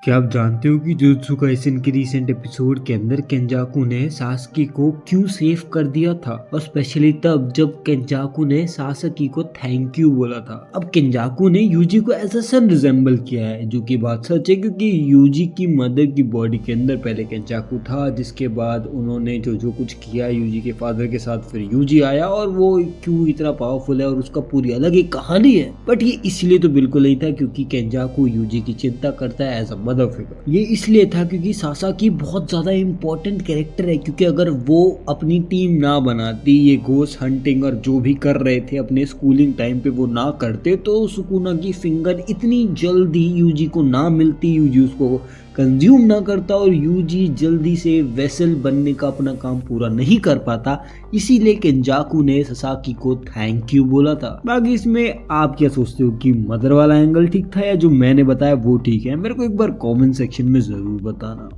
क्या आप जानते हो कि जुजुत्सु काइसेन के रीसेंट एपिसोड के अंदर केंजाकू ने सासकी को क्यों सेव कर दिया था? और स्पेशली तब जब केंजाकू ने सासकी को थैंक यू बोला था। अब केंजाकू ने यूजी को एज अ सन रिजेंबल किया है, जो कि बात सच है क्योंकि यूजी की मदर की बॉडी के अंदर पहले केंजाकू था, जिसके बाद उन्होंने जो कुछ किया यूजी के फादर के साथ, फिर यूजी आया और वो क्यों इतना पावरफुल है और उसका पूरी अलग एक कहानी है। बट ये इसलिए तो बिल्कुल नहीं था क्योंकि केंजाकू यूजी की चिंता करता है एज अ मदर फिगर। ये इसलिए था क्योंकि सासाकी बहुत ज्यादा इंपॉर्टेंट कैरेक्टर है, क्योंकि अगर वो अपनी टीम ना बनाती, ये घोस्ट हंटिंग और जो भी कर रहे थे अपने स्कूलिंग टाइम पे वो ना करते, तो सुकुना की फिंगर इतनी जल्दी यूजी को ना मिलती, यूजी उसको कंज्यूम ना करता और यूजी जल्दी से वेसल बनने का अपना काम पूरा नहीं कर पाता। इसीलिए केंजाकू ने सासाकी को थैंक यू बोला था। बाकी इसमें आप क्या सोचते हो कि मदर वाला एंगल ठीक था या जो मैंने बताया वो ठीक है? मेरे को एक बार कमेंट सेक्शन में जरूर बताना।